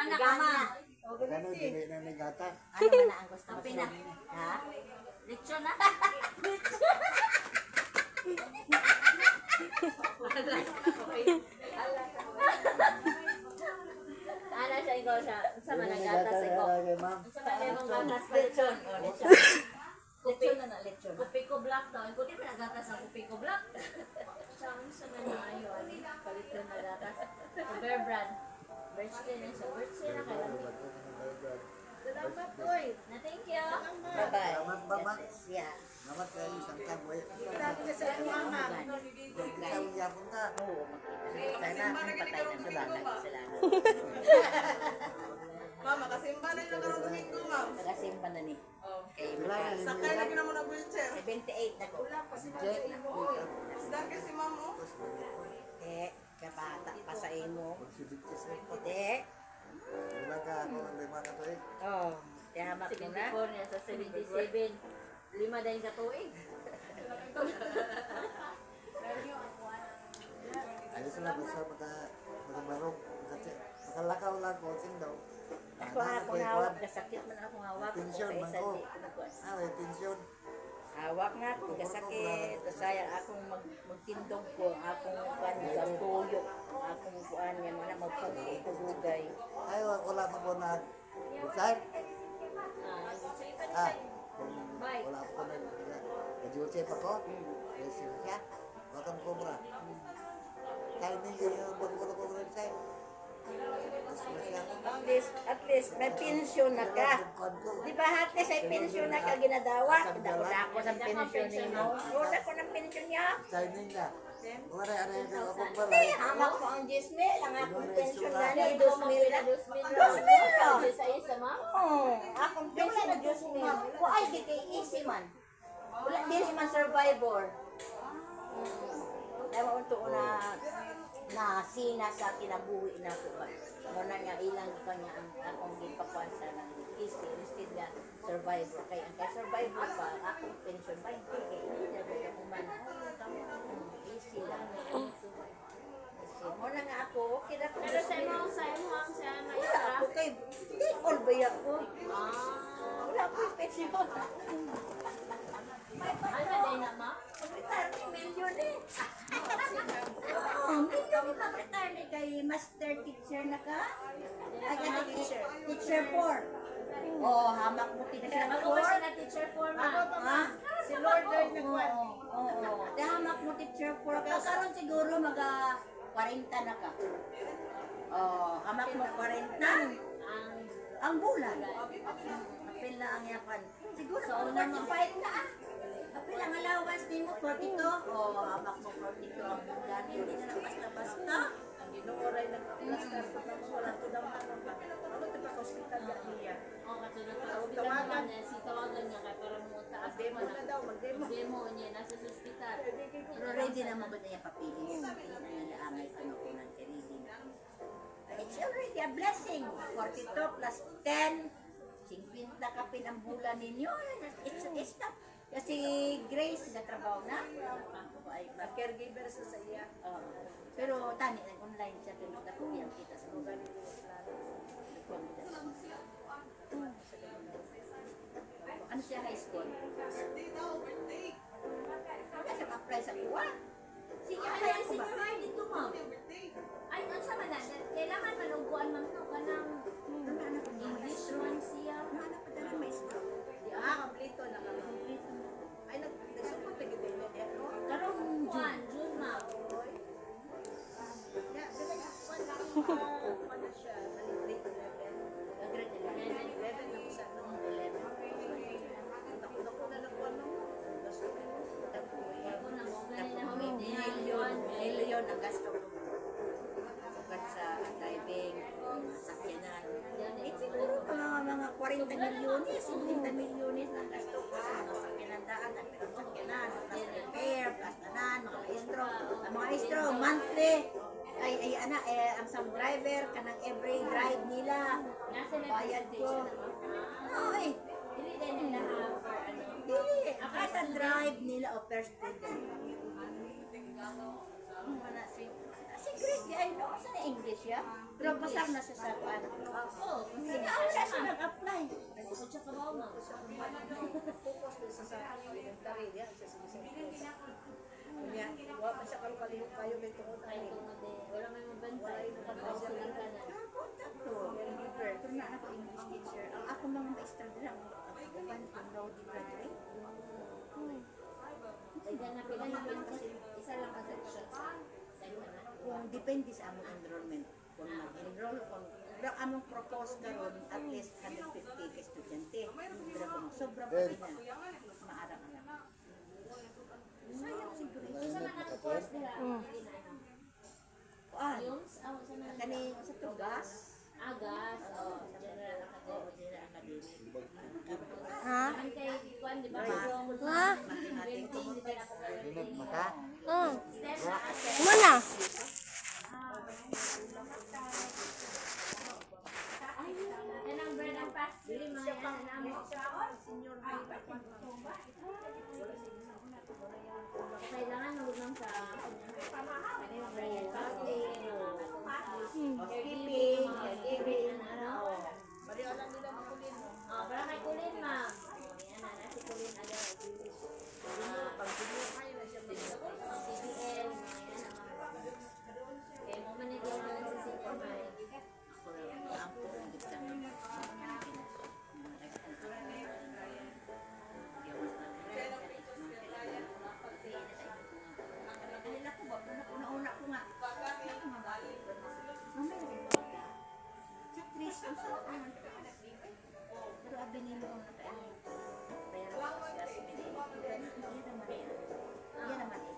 Anak ka ma. Ano, dili na nagata. Ano man na ang gusto mo? Pina. Ha? Lechon na. Ana siya ikaw siya. Sa managatas ikaw. Sa managatas lechon. Oh, lechon. Lechon na lechon. Kupiko black daw. Ikaw di managatas ang kupiko black. Sa manayo. Paliton na gatas. Bear brand. Birthday na siya. Birthday na kailan. Salamat, oy. Na thank you. Bye-bye. Salamat, Mama. Yeah. Salamat kayo isang kaboy. Dati ka sa mama. Ikaw yapon ka. Oo, makita. Sana kung patay na salamat. Salamat. Mama, kasimba na yung nakarong domingo, ma'am. Nakasimpan na ni. Kay Sakay na gina mo ng wheelchair. 78 na ko. Isdan ka si ma'am, oh. Kabata pa sa imo. Wala ka ako ng lima ka to eh. Oh, tiyamak mo na. 74 niya sa 77. Lima dahil katuig. Ayos lang basta magkamarong. Makalakaw lang ko daw. Ako akong hawak. Kasakit man akong hawak. Tensyon man ko. May tensyon. Hawak nga ako. Kasakit. Sayang akong magtindog ko. Akong tuyo. Akong kuan niya mga magpugugay. Ay, wala pa po na. Bukan? Ah. Wala pa na. Kajuti pa ko. Ay, sila siya. Bakang kobra. Timing yun yung pagkulo-kulo rin sa'yo. At least may pensyon na ka. Di ba hati sa pensyon na ka ginadawat? Dako sa pensyon ni mo. Wala ko ng pensyon niya. Timing na. Wala yung akong balay. Hamak ko ang 10,000. Ang akong pensyon na ni 2,000 na. 2,000. Sa isa ma? Oo. Akong pensyon na 2,000. Wala di kay easy man. Wala din man survivor. Dahil unto na sina sa kinabuhi na ko ba. Muna nga ilang pa niya ang akong gipakuan sa easy. Instead na survivor. Kaya ang survivor pa, akong pension ba? Kaya hindi na ba kuman. Easy lang. Muna nga ako, okay na ko. Pero sa imo ang sa Wala maistra. ako kay, hindi all ba ako? Wala ko pension. Ano din na ma? Retire million eh. Million ito retire kay master teacher na ka? Ay, teacher 4. Oh, hamak mo teacher Ako 4. ba siya na teacher for ma? Ha? Si Lord ay nagwan. Oo. Hamak mo teacher 4 ka. Karon siguro mga 40 na ka. Oh, hamak mo 40. Ang bulan. Apil na ang yapan. Siguro So, 45 na ah. Apil ang allowance din mo 42. Oh, hamak mo 42 ang bulan. Hindi na lang basta-basta. Ang ginuoray ng plastas ko na wala to daw ano ba. Ano to pa hospital da niya. O katulad pa hospital naman niya, si tawagan niya kay para mo taas Demo na daw, mag-demo. demo niya nasa sa ospital. Pero ready naman ko niya papili. Hindi na nalaamay ko na kunan kay ready na. It's already a blessing. 42 plus 10. 50 ka pinambulan ninyo. It's not. Kasi Grace na trabaho na. Ay, Caregiver sa iya. pero tani nag-online siya pero nakuyang kita sa lugar ni ano siya high school? Wala siya apply sa kuha. Sige, ay sige dito ma'am. Ay, ano sa man kailangan maluguan ma'am no kanang English man siya. Ano pa talaga may stroke? Kompleto na ka. Ay, nagsupport na gid niya diyan. Karong June ma'am. Ya, dala ano siya, grade 11. Grade 11. 11 na siya no. 11. Ako na lang ko no. Ako na mo ganun na Million ang gasto ko. Sukat sa diving, sakyanan. Eh, siguro mga 40 milyones, 50 milyones ang gasto ko sa mga sakyanandaan, ang sakyanan, plus repair, plus tanan, mga maestro. Ang mga maestro, monthly. Ay, ang some driver, kanang every drive nila. Nasa Bayad ko. Ay, Dili din nila for ano. dili. Kada drive nila o per student. Kasi English, di ay no, sa English ya. Pero pasar na siya sa kuan. Oo, kasi Sige, wala siya nag-apply. Kung siya kabaw mo. Focus din sa elementary niya, sa sinisip. Kanya, wa man sa kalkalihok kayo may tungod Kahit ay. tungod eh, wala may mabantay. Pag-counseling ka na. Pero na ako English teacher. Ang ako mga maestra dira ang uban kung raw di graduate. Pila na kasi isa lang ka section. Sa'yo na. Kung depende sa among enrollment. Kung mag-enroll, kung pero among propose karon at least 150 ka estudyante. Pero kung sobra pa rin na, maarap na. Sayang siguro. Sa mga course nila, hindi na ano. Kuan, Yung, sa mga kani sa tugas, Agas, General o Academy. dira academic. Ha? Ang kay Kwan, di ba? Ma- Yung Ha? Mathematics. 20, di ba? Init maka. Step na kasi. Mana? Yan ang bread and fast. Dili mga yan na mo. Kailangan nulungan sa kanina bread and fast. Housekeeping, caregiving, ano. Bali alam nila makulin mo. Para kay Kulin, ma'am. Yan na, si Kulin agad. Pag sinuhay na siya mag- CBL, mga yan na, ma'am. Kaya mo man ito na sa CBL. Ako raw, maampo ang gitsa ng Una ko nga. Pero abi nilo ang nakaano. Pero Jasmine, yan naman yan. Yan naman yan.